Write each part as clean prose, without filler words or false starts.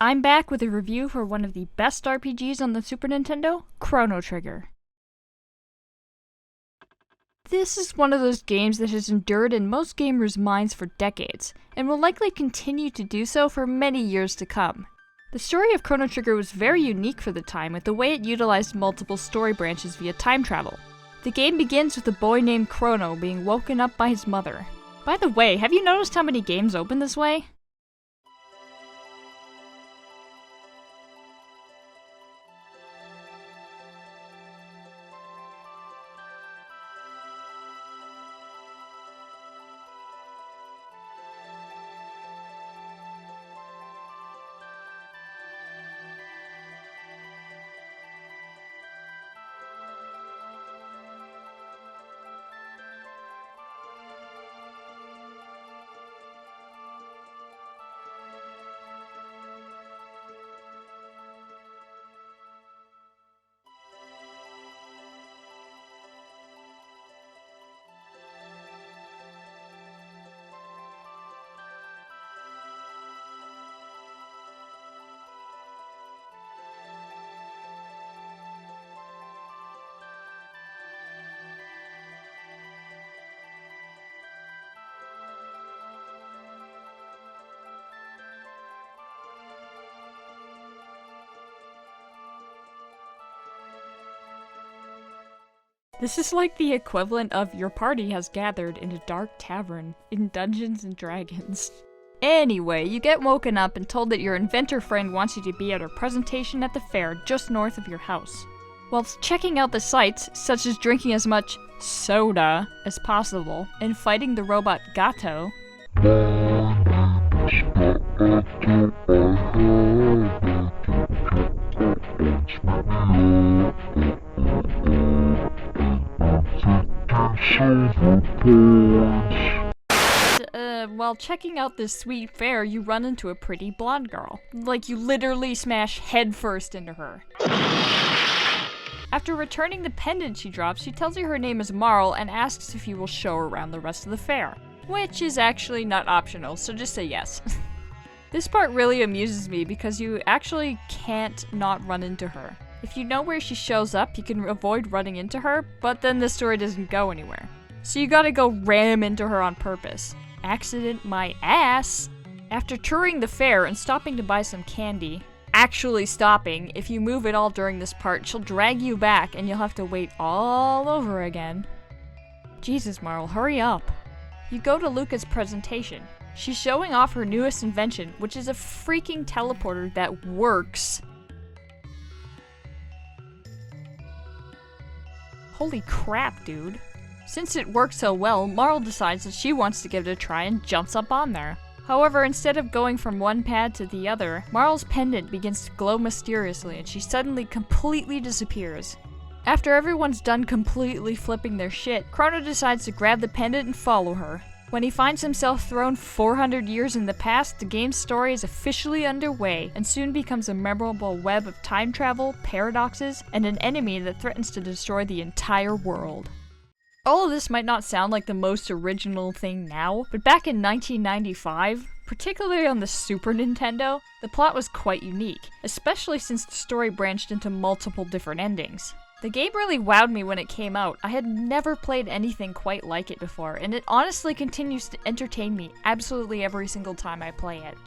I'm back with a review for one of the best RPGs on the Super Nintendo, Chrono Trigger. This is one of those games that has endured in most gamers' minds for decades, and will likely continue to do so for many years to come. The story of Chrono Trigger was very unique for the time with the way it utilized multiple story branches via time travel. The game begins with a boy named Chrono being woken up by his mother. By the way, have you noticed how many games open this way? This is like the equivalent of your party has gathered in a dark tavern in Dungeons & Dragons. Anyway, you get woken up and told that your inventor friend wants you to be at her presentation at the fair just north of your house. Whilst checking out the sights, such as drinking as much soda as possible and fighting the robot Gato, while checking out this sweet fair, you run into a pretty blonde girl. Like, you literally smash headfirst into her. After returning the pendant she drops, she tells you her name is Marl and asks if you will show her around the rest of the fair. Which is actually not optional, so just say yes. This part really amuses me because you actually can't not run into her. If you know where she shows up, you can avoid running into her, but then the story doesn't go anywhere. So you gotta go ram into her on purpose. Accident my ass! After touring the fair and stopping to buy some candy, actually stopping, if you move at all during this part, she'll drag you back and you'll have to wait all over again. Jesus, Marl, hurry up. You go to Luca's presentation. She's showing off her newest invention, which is a freaking teleporter that works. Holy crap, dude. Since it works so well, Marl decides that she wants to give it a try and jumps up on there. However, instead of going from one pad to the other, Marl's pendant begins to glow mysteriously and she suddenly completely disappears. After everyone's done completely flipping their shit, Chrono decides to grab the pendant and follow her. When he finds himself thrown 400 years in the past, the game's story is officially underway and soon becomes a memorable web of time travel, paradoxes, and an enemy that threatens to destroy the entire world. All of this might not sound like the most original thing now, but back in 1995, particularly on the Super Nintendo, the plot was quite unique, especially since the story branched into multiple different endings. The game really wowed me when it came out. I had never played anything quite like it before, and it honestly continues to entertain me absolutely every single time I play it.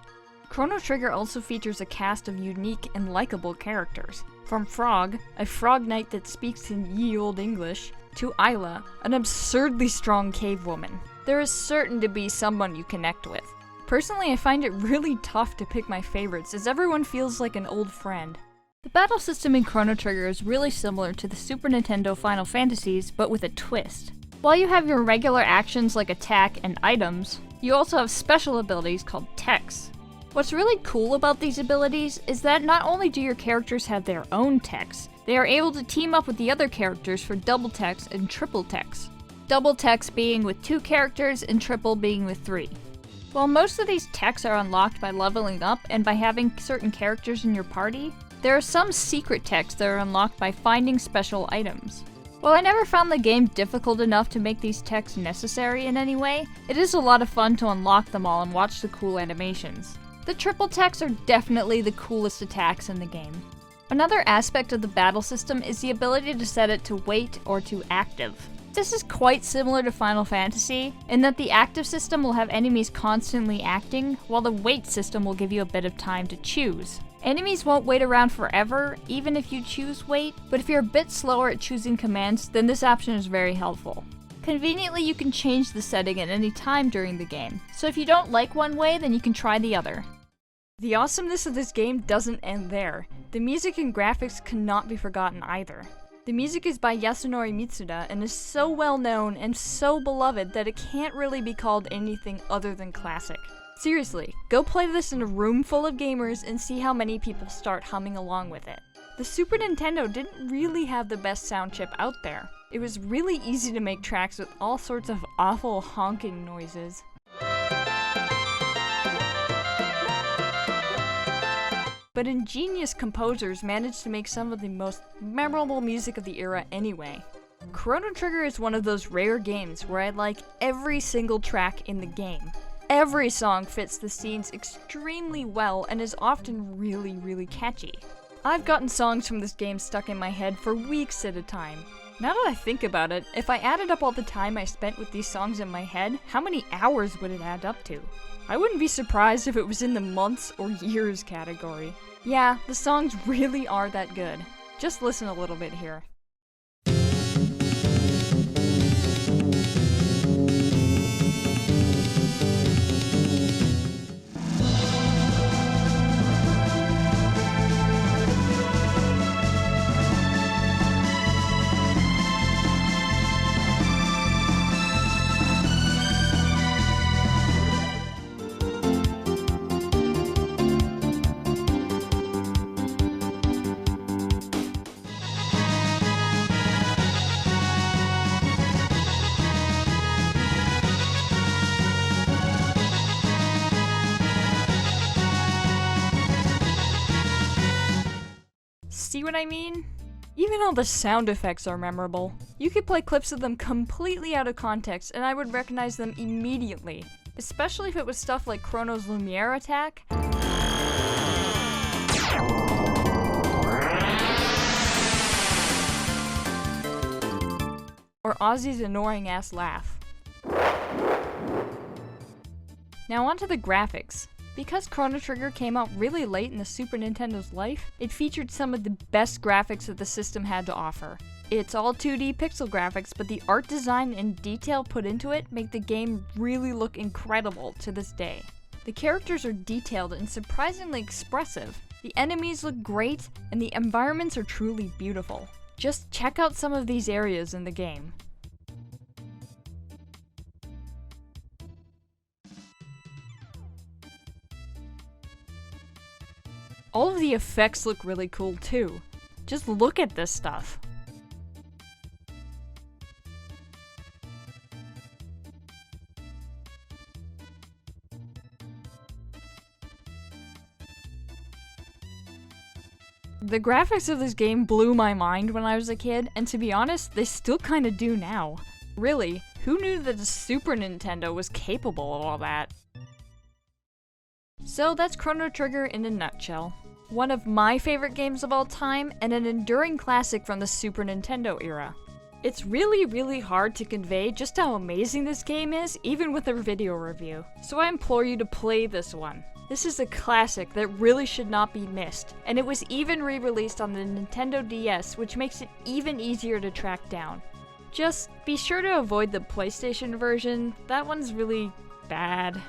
Chrono Trigger also features a cast of unique and likable characters. From Frog, a frog knight that speaks in ye olde English, to Isla, an absurdly strong cave woman. There is certain to be someone you connect with. Personally, I find it really tough to pick my favorites, as everyone feels like an old friend. The battle system in Chrono Trigger is really similar to the Super Nintendo Final Fantasies, but with a twist. While you have your regular actions like attack and items, you also have special abilities called techs. What's really cool about these abilities is that not only do your characters have their own techs, they are able to team up with the other characters for double techs and triple techs. Double techs being with 2 characters and triple being with 3. While most of these techs are unlocked by leveling up and by having certain characters in your party, there are some secret techs that are unlocked by finding special items. While I never found the game difficult enough to make these techs necessary in any way, it is a lot of fun to unlock them all and watch the cool animations. The triple attacks are definitely the coolest attacks in the game. Another aspect of the battle system is the ability to set it to wait or to active. This is quite similar to Final Fantasy, in that the active system will have enemies constantly acting, while the wait system will give you a bit of time to choose. Enemies won't wait around forever, even if you choose wait, but if you're a bit slower at choosing commands, then this option is very helpful. Conveniently, you can change the setting at any time during the game, so if you don't like one way, then you can try the other. The awesomeness of this game doesn't end there. The music and graphics cannot be forgotten either. The music is by Yasunori Mitsuda and is so well known and so beloved that it can't really be called anything other than classic. Seriously, go play this in a room full of gamers and see how many people start humming along with it. The Super Nintendo didn't really have the best sound chip out there. It was really easy to make tracks with all sorts of awful honking noises. But ingenious composers managed to make some of the most memorable music of the era anyway. Chrono Trigger is one of those rare games where I like every single track in the game. Every song fits the scenes extremely well and is often really catchy. I've gotten songs from this game stuck in my head for weeks at a time. Now that I think about it, if I added up all the time I spent with these songs in my head, how many hours would it add up to? I wouldn't be surprised if it was in the months or years category. Yeah, the songs really are that good. Just listen a little bit here. See what I mean? Even all the sound effects are memorable. You could play clips of them completely out of context and I would recognize them immediately, especially if it was stuff like Chrono's Lumiere attack, or Ozzy's annoying ass laugh. Now onto the graphics. Because Chrono Trigger came out really late in the Super Nintendo's life, it featured some of the best graphics that the system had to offer. It's all 2D pixel graphics, but the art design and detail put into it make the game really look incredible to this day. The characters are detailed and surprisingly expressive. The enemies look great, and the environments are truly beautiful. Just check out some of these areas in the game. All of the effects look really cool too. Just look at this stuff. The graphics of this game blew my mind when I was a kid, and to be honest, they still kinda do now. Really, who knew that the Super Nintendo was capable of all that? So that's Chrono Trigger in a nutshell. One of my favorite games of all time, and an enduring classic from the Super Nintendo era. It's really hard to convey just how amazing this game is, even with a video review, so I implore you to play this one. This is a classic that really should not be missed, and it was even re-released on the Nintendo DS, which makes it even easier to track down. Just be sure to avoid the PlayStation version, that one's really bad.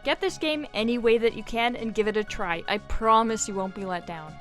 Get this game any way that you can and give it a try. I promise you won't be let down.